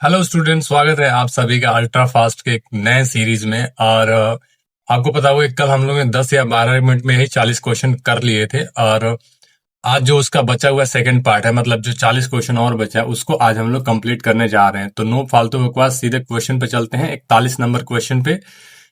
Hello student, स्वागत है आप सभी का अल्ट्रा फास्ट के एक नए सीरीज में। और आपको पता होगा कि कल हम लोगों ने 10 या 12 मिनट में ही 40 क्वेश्चन कर लिए थे। और आज जो उसका बचा हुआ सेकंड पार्ट है, मतलब जो 40 क्वेश्चन और बचा है, उसको आज हम लोग कंप्लीट करने जा रहे हैं। तो नो फालतू बकवास, सीधे क्वेश्चन पे चलते हैं। 41 नंबर क्वेश्चन पे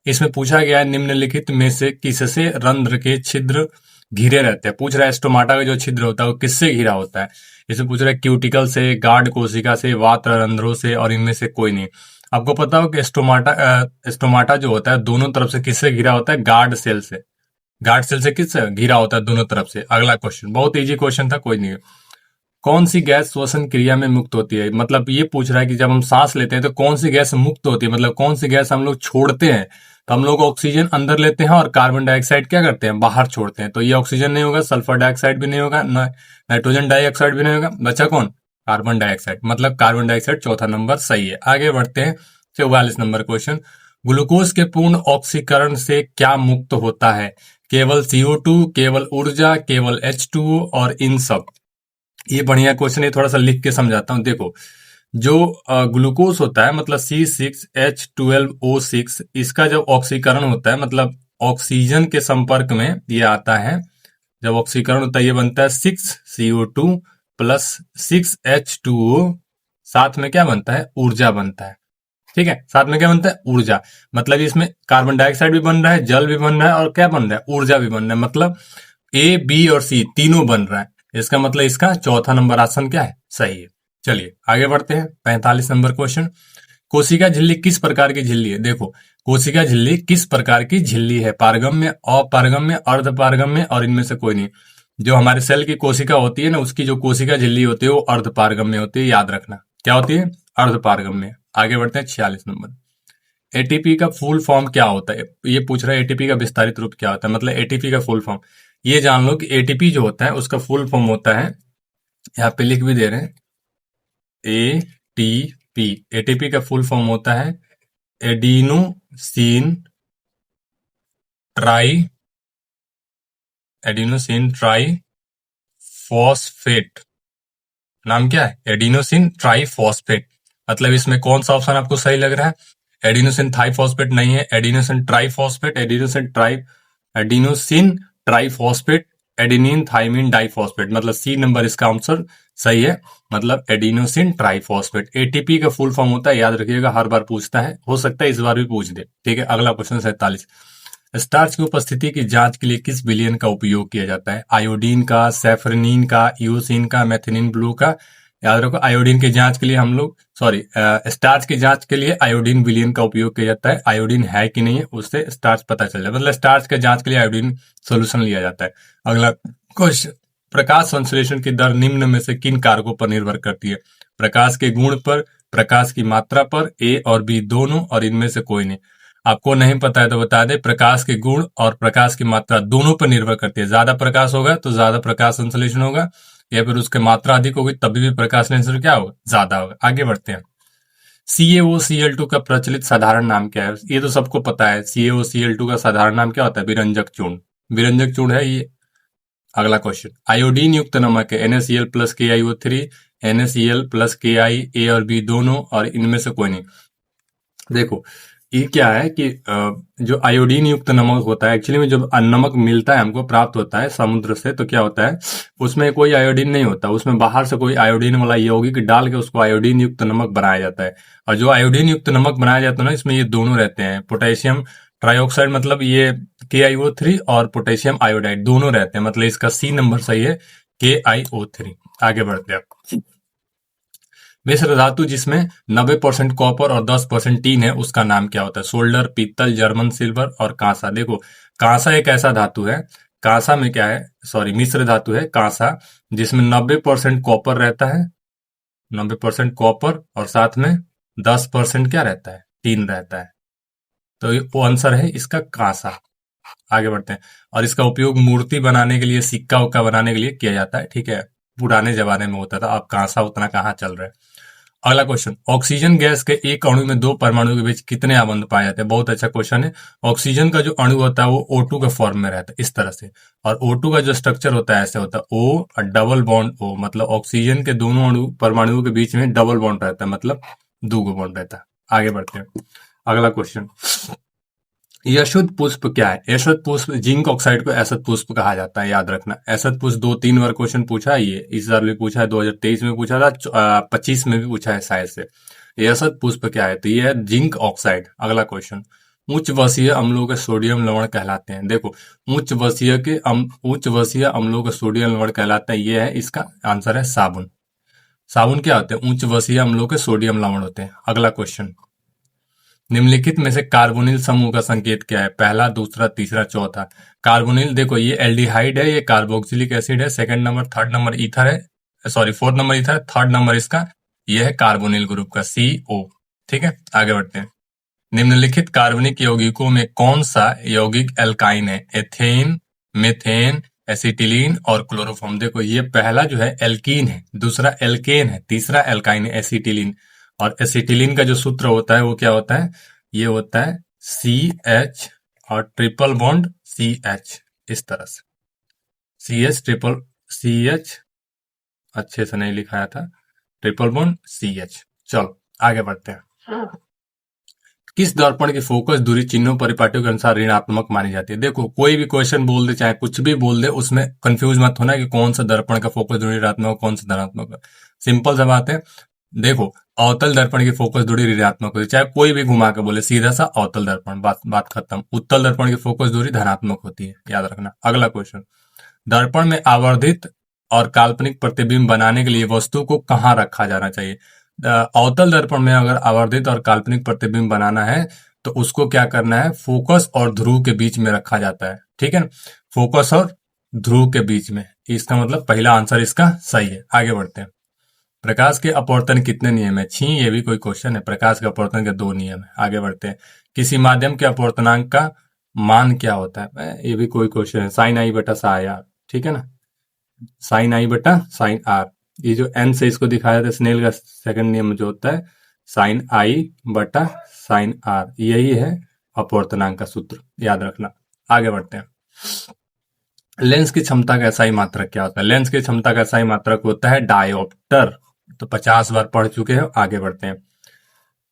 इसमें पूछा गया है, निम्नलिखित में से किससे रंध्र के छिद्र घिरे रहते हैं। पूछ रहा है स्टोमाटा का जो छिद्र होता है वो किससे घिरा होता है। इसमें पूछ रहा है क्यूटिकल से, गार्ड कोशिका से, वात रंध्रों से, और इनमें से कोई नहीं। आपको पता हो कि स्टोमाटा जो होता है दोनों तरफ से किससे घिरा होता है? गार्ड सेल से। गार्ड सेल से किससे घिरा होता है? दोनों तरफ से। अगला क्वेश्चन बहुत इजी क्वेश्चन था, कोई नहीं। कौन सी गैस श्वसन क्रिया में मुक्त होती है? मतलब ये पूछ रहा है कि जब हम सांस लेते हैं तो कौन सी गैस मुक्त होती है, मतलब कौन सी गैस हम लोग छोड़ते हैं। तो हम लोग ऑक्सीजन अंदर लेते हैं और कार्बन डाइऑक्साइड क्या करते हैं? बाहर छोड़ते हैं। तो ये ऑक्सीजन नहीं होगा, सल्फर डाइऑक्साइड भी नहीं होगा, नाइट्रोजन डाइऑक्साइड भी नहीं होगा। बचा कौन? Carbon dioxide. मतलब कार्बन डाइऑक्साइड चौथा नंबर सही है। आगे बढ़ते हैं। 44 नंबर क्वेश्चन। ग्लूकोज के पूर्ण ऑक्सीकरण से क्या मुक्त होता है? केवल CO2, केवल ऊर्जा, केवल H2O, और इन सब। ये बढ़िया क्वेश्चन है, थोड़ा सा लिख के समझाता हूँ। देखो, जो ग्लूकोज होता है मतलब C6H12O6, इसका जब ऑक्सीकरण होता है, मतलब ऑक्सीजन के संपर्क में ये आता है। जब ऑक्सीकरण होता है ये बनता है 6CO2 प्लस 6H2O। साथ में क्या बनता है? ऊर्जा बनता है। ठीक है, साथ में क्या बनता है? ऊर्जा। मतलब इसमें कार्बन डाइऑक्साइड भी बन रहा है, जल भी बन रहा है, और क्या बन रहा है? ऊर्जा भी बन रहा है। मतलब A, B और C तीनों बन रहा है। इसका मतलब इसका चौथा नंबर ऑप्शन क्या है? सही है। चलिए आगे बढ़ते हैं। 45 नंबर क्वेश्चन। कोशिका झिल्ली किस प्रकार की झिल्ली है? देखो, कोशिका झिल्ली किस प्रकार की झिल्ली है? पारगम्य, अपारगम्य, अर्धपारगम्य, और इनमें से कोई नहीं। जो हमारे सेल की कोशिका होती है ना, उसकी जो कोशिका झिल्ली होती है वो अर्धपारगम्य होती है, याद रखना। क्या होती है? अर्धपारगम्य। आगे बढ़ते हैं। 46 नंबर। एटीपी का फुल फॉर्म क्या होता है? ये पूछ रहा है एटीपी का विस्तारित रूप क्या होता है, मतलब एटीपी का फुल फॉर्म। ये जान लो कि एटीपी जो होता है उसका फुल फॉर्म होता है, यहाँ पे लिख भी दे रहे हैं, एटीपी। एटीपी का फुल फॉर्म होता है adenosine try adenosine try phosphate. नाम क्या है? Adenosine try phosphate. मतलब इसमें कौन सा ऑप्शन आपको सही लग रहा है? एडिनोसिन थाई फॉस्फेट नहीं है, adenosine try phosphate, adenosine try phosphate, adenine thymine diphosphate. मतलब सी नंबर इसका आंसर सही है। मतलब एडिनोसिन ट्राई फॉस्फेट। एटीपी का फुल फॉर्म होता है, याद रखिएगा, हर बार पूछता है, हो सकता है इस बार भी पूछ दे। ठीक है, अगला क्वेश्चन 47। स्टार्च की उपस्थिति की जांच के लिए किस विलयन का उपयोग किया जाता है? आयोडीन का, सैफरनीन का, यूसिन का, मेथिनिन ब्लू का। याद रखो, आयोडीन की जांच के लिए हम लोग स्टार्च की जांच के लिए आयोडीन विलयन का उपयोग किया जाता है। आयोडीन है कि नहीं है उससे स्टार्च पता चल जाए, मतलब स्टार्च के जांच के लिए आयोडीन सोल्यूशन लिया जाता है। अगला क्वेश्चन। प्रकाश संश्लेषण की दर निम्न में से किन कारकों पर निर्भर करती है? प्रकाश के गुण पर, प्रकाश की मात्रा पर, ए और बी दोनों, और इनमें से कोई नहीं। आपको नहीं पता है तो बता दे, प्रकाश के गुण और प्रकाश की मात्रा दोनों पर निर्भर करती है। ज्यादा प्रकाश होगा तो ज्यादा प्रकाश संश्लेषण होगा, या फिर उसकी मात्रा अधिक होगी तभी भी प्रकाश संश्लेषण क्या होगा? ज्यादा होगा। आगे बढ़ते हैं। CaOCl2 का प्रचलित साधारण नाम क्या है? ये तो सबको पता है, CaOCl2 का साधारण नाम क्या होता है? विरंजक चूर्ण। विरंजक चूर्ण है ये। अगला क्वेश्चन। आयोडीन युक्त नमक है NaCl plus KiO3, NaCl plus Ki, ए और बी दोनों, और इनमें से कोई नहीं। देखो, ये क्या है कि जो आयोडीन युक्त नमक होता है, एक्चुअली में जब नमक मिलता है, हमको प्राप्त होता है समुद्र से, तो क्या होता है, उसमें कोई आयोडीन नहीं होता, उसमें बाहर से कोई आयोडीन वाला यौगिक डाल के उसको आयोडीन युक्त नमक बनाया जाता है। और जो आयोडीन युक्त नमक बनाया जाता है ना, इसमें ये दोनों रहते हैं, पोटेशियम ट्राइऑक्साइड, मतलब ये KiO3, और पोटेशियम आयोडाइड दोनों रहते हैं। मतलब इसका सी नंबर सही है, KiO3। आगे बढ़ते हैं। मिश्र धातु जिसमें 90% कॉपर और 10% टीन है, उसका नाम क्या होता है? सोल्डर, पीतल, जर्मन सिल्वर, और कांसा। देखो, कांसा एक ऐसा धातु है, कांसा में क्या है, सॉरी, मिश्र धातु है कांसा, जिसमें 90% कॉपर रहता है, 90% कॉपर, और साथ में 10% क्या रहता है? टीन रहता है। तो वो आंसर है इसका कांसा। आगे बढ़ते हैं। और इसका उपयोग मूर्ति बनाने के लिए, सिक्का उक्का बनाने के लिए किया जाता है। ठीक है, पुराने जमाने में होता था, अब कांसा उतना कहाँ चल रहा है। अगला क्वेश्चन। ऑक्सीजन गैस के एक अणु में दो परमाणु के बीच कितने आबंध पाए जाते हैं? बहुत अच्छा क्वेश्चन है। ऑक्सीजन का जो अणु होता है वो O2 के फॉर्म में रहता है, इस तरह से। और O2 का जो स्ट्रक्चर होता है ऐसे होता है, O और डबल बॉन्ड O, मतलब ऑक्सीजन के दोनों अणु परमाणुओं के बीच में डबल बॉन्ड रहता है, मतलब दो गो बॉन्ड रहता है। आगे बढ़ते हैं, अगला क्वेश्चन, यशोद पुष्प क्या है? यशोद पुष्प, जिंक ऑक्साइड को एसद पुष्प कहा जाता है, याद रखना। एसद पुष्प 2-3 बार क्वेश्चन पूछा है, ये इस बार भी पूछा है, 2023 में पूछा था, 25 में भी पूछा है शायद से। यशोद पुष्प क्या है? तो ये है जिंक ऑक्साइड। अगला क्वेश्चन, उच्च वसीय अम्लों के सोडियम लवण कहलाते हैं। देखो, उच्च वसीय अम्लों के सोडियम लवण कहलाते हैं, ये है इसका आंसर है साबुन। साबुन क्या होते हैं? उच्च वसीय अम्लों के सोडियम लवण होते हैं। अगला क्वेश्चन, निम्नलिखित में से कार्बोनिल समूह का संकेत क्या है? पहला, दूसरा, तीसरा, चौथा। कार्बोनिल, देखो ये एल्डिहाइड है, ये कार्बोक्सिलिक एसिड है, second number, third number ether है, सॉरी फोर्थ नंबर ईथर है, थर्ड नंबर इसका ये है कार्बोनिल ग्रुप का CO। ठीक है, आगे बढ़ते हैं। निम्नलिखित कार्बनिक यौगिकों में कौन सा यौगिक एल्काइन है? एथेन, मेथेन, एसिटिलीन और क्लोरोफॉर्म। देखो ये पहला जो है एल्कीन है, दूसरा एल्केन है, तीसरा एल्काइन है एसिटिलीन। और एसिटिलीन का जो सूत्र होता है वो क्या होता है? ये होता है CH और ट्रिपल बॉन्ड CH, इस तरह से CH ट्रिपल CH, अच्छे से नहीं लिखाया था, ट्रिपल बॉन्ड CH। चलो आगे बढ़ते हैं। किस दर्पण की फोकस दूरी चिन्हों परिपाटियों के अनुसार ऋणात्मक मानी जाती है? देखो कोई भी क्वेश्चन बोल दे, चाहे कुछ भी बोल दे, उसमें कंफ्यूज मत होना कि कौन सा दर्पण का फोकस दूरी ऋणात्मक, कौन सा धनात्मक है। सिंपल सा बात है, देखो अवतल दर्पण की फोकस दूरी ऋणात्मक होती है, चाहे कोई भी घुमा के बोले, सीधा सा अवतल दर्पण, बात खत्म। उत्तल दर्पण की फोकस दूरी धनात्मक होती है, याद रखना। अगला क्वेश्चन, दर्पण में आवर्धित और काल्पनिक प्रतिबिंब बनाने के लिए वस्तु को कहाँ रखा जाना चाहिए? अवतल दर्पण में अगर आवर्धित और काल्पनिक प्रतिबिंब बनाना है तो उसको क्या करना है? फोकस और ध्रुव के बीच में रखा जाता है, ठीक है ना, फोकस और ध्रुव के बीच में। इसका मतलब पहला आंसर इसका सही है। आगे बढ़ते हैं, प्रकाश के अपवर्तन कितने नियम है? ये भी कोई क्वेश्चन है? प्रकाश के अपवर्तन के 2 नियम है। आगे बढ़ते हैं, किसी माध्यम के अपवर्तनांक का मान क्या होता है? ये भी कोई क्वेश्चन है, साइन आई बटा साई आर, ठीक है ना, साइन आई बटा साइन आर। ये जो एन से इसको दिखाया था, स्नेल का सेकंड नियम जो होता है साइन आई बटा साइन आर, यही है अपवर्तनांक का सूत्र, याद रखना। आगे बढ़ते हैं, लेंस की क्षमता का SI मात्रक क्या होता है? लेंस की क्षमता का SI मात्रक होता है डायोप्टर। तो 50 बार पढ़ चुके हैं। आगे बढ़ते हैं,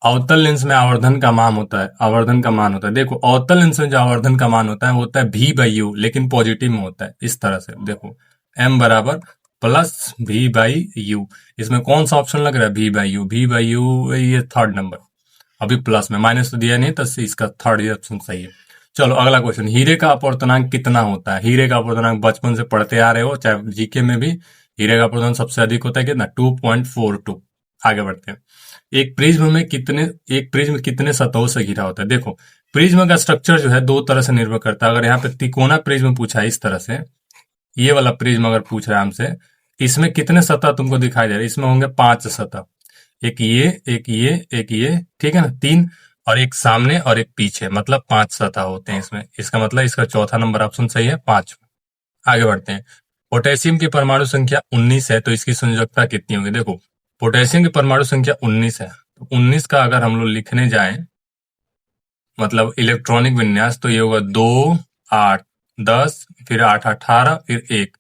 अवतल लेंस में आवर्धन का मान होता है, आवर्धन का मान होता है, देखो अवतल लेंस में जो आवर्धन का मान होता है वो होता है V/U, लेकिन पॉजिटिव में होता है, इस तरह से देखो M बराबर प्लस V/U। इसमें कौन सा ऑप्शन लग रहा है? V/U, V/U ये थर्ड नंबर, अभी प्लस में, माइनस तो दिया नहीं तो इसका थर्ड ऑप्शन सही है। चलो अगला क्वेश्चन, हीरे का अपवर्तनांक कितना होता है? हीरे का अपवर्तनांक बचपन से पढ़ते आ रहे हो, चाहे जीके में भी, हीरे का अपवर्तनांक सबसे अधिक होता है कितना? 2.42। आगे बढ़ते हैं, एक प्रिज्म कितने सतहों से घिरा होता है? देखो प्रिज्म का स्ट्रक्चर जो है 2 तरह से निर्भर करता है। अगर यहाँ पे तिकोना प्रिज्म पूछा है इस तरह से, ये वाला प्रिज्म अगर पूछ रहा है हमसे, इसमें कितने सतह तुमको दिखाई दे रहा है? इसमें होंगे 5 सतह, एक ये, एक ये, एक ये, ठीक है ना, 3, और एक सामने और एक पीछे, मतलब 5 सतह होते हैं इसमें। इसका मतलब इसका चौथा नंबर ऑप्शन सही है, 5। आगे बढ़ते हैं, पोटेशियम की परमाणु संख्या 19 है, तो इसकी संयोजकता कितनी होगी? देखो पोटेशियम की परमाणु संख्या 19 है, तो 19 का अगर हम लोग लिखने जाएं, मतलब इलेक्ट्रॉनिक विन्यास, तो ये होगा 2, 8, 10, फिर 8, 18, फिर 1।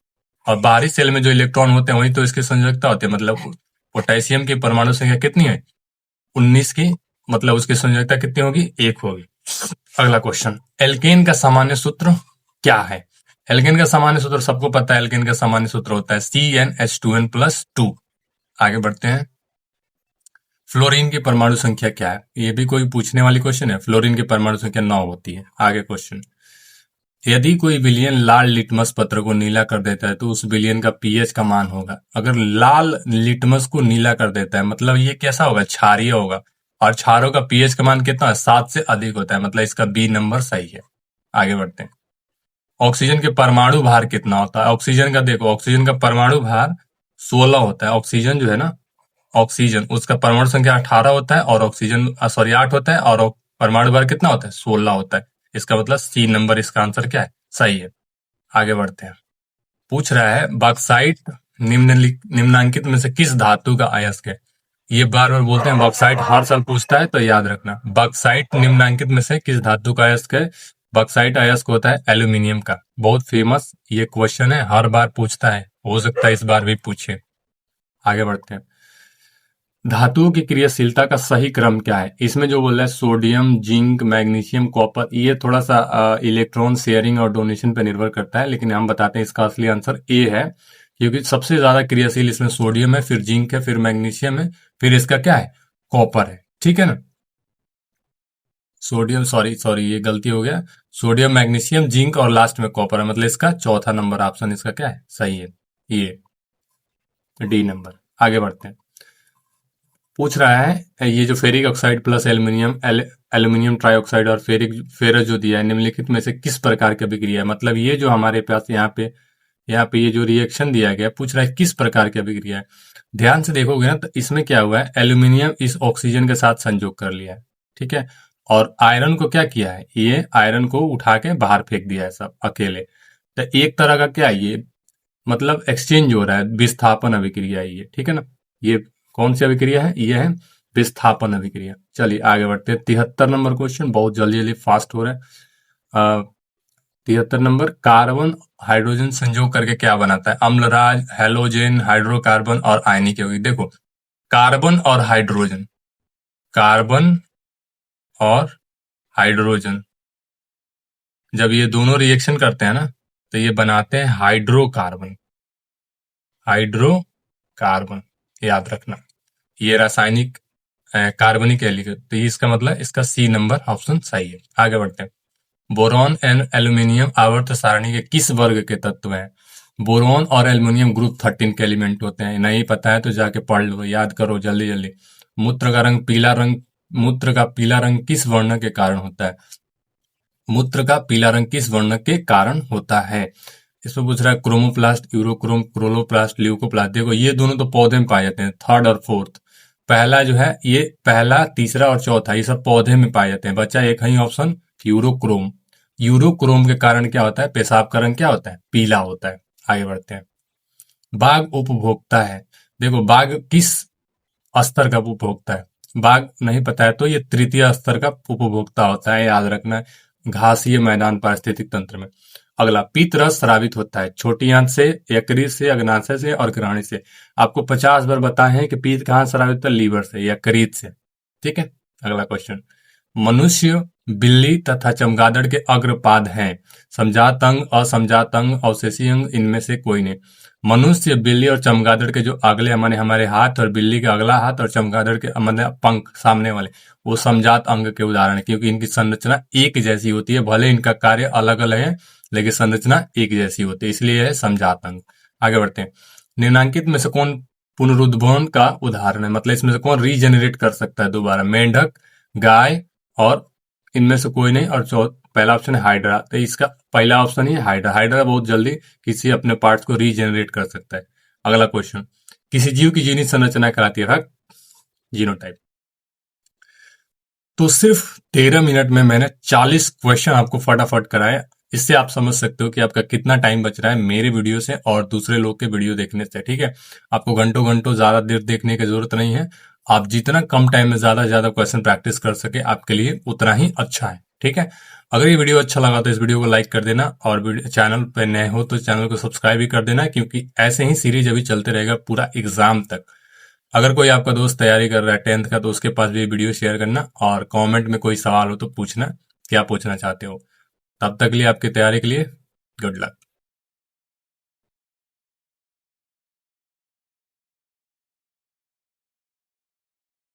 और बाहरी सेल में जो इलेक्ट्रॉन होते हैं वही तो इसकी संयोजकता होती है। मतलब पोटेशियम की परमाणु संख्या कितनी है? 19 की, मतलब उसकी संयोजकता कितनी होगी? 1 होगी। अगला क्वेश्चन, एल्केन का सामान्य सूत्र क्या है? एल्केन का सामान्य सूत्र सबको पता है, एल्केन का सामान्य सूत्र होता है CnH2n+2। आगे बढ़ते हैं, फ्लोरीन की परमाणु संख्या क्या है? ये भी कोई पूछने वाली क्वेश्चन है। फ्लोरीन की परमाणु संख्या 9 होती है। आगे क्वेश्चन, यदि कोई विलयन लाल लिटमस पत्र को नीला कर देता है तो उस विलयन का pH का मान होगा। अगर लाल लिटमस को नीला कर देता है मतलब ये कैसा होगा? क्षारीय होगा, और क्षारों का pH का मान कितना है? 7 से अधिक होता है, मतलब इसका B नंबर सही है। आगे बढ़ते हैं, ऑक्सीजन के परमाणु भार कितना होता है? ऑक्सीजन का देखो, ऑक्सीजन का परमाणु भार 16 होता है। ऑक्सीजन जो है ना, ऑक्सीजन, उसका परमाणु संख्या 18 होता है, और ऑक्सीजन 8 होता है, और परमाणु भार कितना होता है? 16 होता है। इसका मतलब C नंबर इसका आंसर क्या है? सही है। आगे बढ़ते हैं, पूछ रहा है बॉक्साइट निम्नांकित में से किस धातु का अयस्क है? ये बार बार बोलते हैं बॉक्साइट, हर साल पूछता है, तो याद रखना, बॉक्साइट निम्नांकित में से किस धातु का अयस्क है? बॉक्साइट अयस्क होता है एल्यूमिनियम का। बहुत फेमस ये क्वेश्चन है, हर बार पूछता है, हो सकता है इस बार भी पूछे। आगे बढ़ते हैं, धातुओं की क्रियाशीलता का सही क्रम क्या है? इसमें जो बोल रहा है सोडियम, जिंक, मैग्नीशियम, कॉपर, ये थोड़ा सा इलेक्ट्रॉन शेयरिंग और डोनेशन पे निर्भर करता है, लेकिन हम बताते हैं इसका असली आंसर ए है, क्योंकि सबसे ज्यादा क्रियाशील इसमें सोडियम है, फिर जिंक है, फिर मैग्नीशियम है, फिर इसका क्या है, कॉपर है। ठीक है ना? सोडियम, सॉरी सॉरी, ये गलती हो गया। सोडियम, मैग्नीशियम, जिंक और लास्ट में कॉपर है, मतलब इसका चौथा नंबर ऑप्शन इसका क्या है, सही है, ये डी नंबर। आगे बढ़ते हैं। पूछ रहा है ये जो ferric oxide plus aluminium aluminium trioxide और फेरस जो दिया है, निम्नलिखित में से किस प्रकार की अभिक्रिया है? मतलब ये जो हमारे पास यहाँ पे ये जो रिएक्शन दिया गया, पूछ रहा है किस प्रकार की अभिक्रिया है। ध्यान से देखोगे ना तो इसमें क्या हुआ है, एल्यूमिनियम इस ऑक्सीजन के साथ संयोग कर लिया है। ठीक है, और आयरन को क्या किया है, ये आयरन को उठा के बाहर फेंक दिया है सब अकेले। तो एक तरह का क्या है ये, मतलब एक्सचेंज हो रहा है, विस्थापन अभिक्रिया है ये। ठीक है ना? ये कौन सी अभिक्रिया है, ये है विस्थापन अभिक्रिया। चलिए आगे बढ़ते हैं। 73 नंबर क्वेश्चन, बहुत जल्दी जल्दी फास्ट हो रहा है। 73 नंबर, कार्बन हाइड्रोजन संयोग करके क्या बनाता है? अम्लराज, हेलोजेन, हाइड्रोकार्बन और आयनिक यौगिक। देखो, कार्बन और हाइड्रोजन, कार्बन और हाइड्रोजन जब ये दोनों रिएक्शन करते हैं ना, तो ये बनाते हैं हाइड्रोकार्बन। हाइड्रोकार्बन, याद रखना, ये रासायनिक कार्बनिक एलिमेंट। तो ये इसका मतलब इसका सी नंबर ऑप्शन सही है। आगे बढ़ते हैं। बोरॉन एंड एल्यूमिनियम आवर्त सारणी के किस वर्ग के तत्व हैं? बोरॉन और एल्यूमिनियम ग्रुप 13 के एलिमेंट होते हैं। नहीं पता है तो जाके पढ़ लो, याद करो जल्दी जल्दी। मूत्र का रंग पीला रंग, मूत्र का पीला रंग किस वर्ण के कारण होता है? मूत्र का पीला रंग किस वर्ण के कारण होता है? इसमें पूछ रहा है क्रोमोप्लास्ट, यूरोक्रोम, क्लोरोप्लास्ट, ल्यूकोप्लास्ट। देखो ये दोनों तो पौधे में पाए जाते हैं, थर्ड और फोर्थ। पहला जो है ये पहला, तीसरा और चौथा ये सब पौधे में पाए जाते हैं। बच्चा एक ही ऑप्शन, यूरोक्रोम। यूरोक्रोम के कारण क्या होता है, पेशाब का रंग क्या होता है, पीला होता है। आगे बढ़ते हैं। बाघ उपभोक्ता है। देखो बाघ किस स्तर का उपभोक्ता है? बाघ नहीं पता है तो ये तृतीय स्तर का उपभोक्ता होता है, याद रखना है, घासीय मैदान पारिस्थितिक तंत्र में। अगला, पीत रस स्रावित होता है छोटी आंत से, यकृत से, अग्नाशय से और ग्रहणी से। आपको 50 बार बताए हैं कि पीत कहाँ स्रावित होता है, लीवर से, यकृत से। ठीक है, अगला क्वेश्चन। मनुष्य, बिल्ली तथा चमगादड़ के अग्रपाद हैं। समजात अंग, असमजात अंग, अवशेषी अंग, इनमें से कोई नहीं। मनुष्य, बिल्ली और चमगादड़ के जो अगले माने हमारे हाथ, और बिल्ली का अगला हाथ और चमगादड़ के मतलब पंख सामने वाले, वो समजात अंग के उदाहरण है, क्योंकि इनकी संरचना एक जैसी होती है। भले इनका कार्य अलग अलग है लेकिन संरचना एक जैसी होती है, इसलिए यह है समजात अंग। आगे बढ़ते हैं। निम्नांकित में से कौन पुनरुद्भवन का उदाहरण है? मतलब इसमें से कौन रीजेनरेट कर सकता है दोबारा? मेंढक, गाय और इनमें से कोई नहीं। और पहला ऑप्शन है हाइड्रा। तो इसका पहला ऑप्शन ही है हाइड्रा। हाइड्रा बहुत जल्दी किसी अपने पार्ट्स को रीजेनरेट कर सकता है। अगला क्वेश्चन, किसी जीव की जीवनी संरचना कहलाती है रक्त, जीनोटाइप। तो सिर्फ 13 मिनट में मैंने 40 क्वेश्चन आपको फटाफट कराए। इससे आप समझ सकते हो कि आपका कितना टाइम बच रहा है मेरे वीडियो से और दूसरे लोग के वीडियो देखने से। ठीक है, आपको घंटों घंटों ज्यादा देर देखने की जरूरत नहीं है। आप जितना कम टाइम में ज्यादा से ज्यादा क्वेश्चन प्रैक्टिस कर सके आपके लिए उतना ही अच्छा है। ठीक है, अगर ये वीडियो अच्छा लगा तो इस वीडियो को लाइक कर देना, और चैनल पर नए हो तो चैनल को सब्सक्राइब भी कर देना, क्योंकि ऐसे ही सीरीज अभी चलते रहेगा पूरा एग्जाम तक। अगर कोई आपका दोस्त तैयारी कर रहा है 10th का तो उसके पास भी वीडियो शेयर करना, और कमेंट में कोई सवाल हो तो पूछना, क्या पूछना चाहते हो। तब तक के लिए आपकी तैयारी के लिए गुड लक।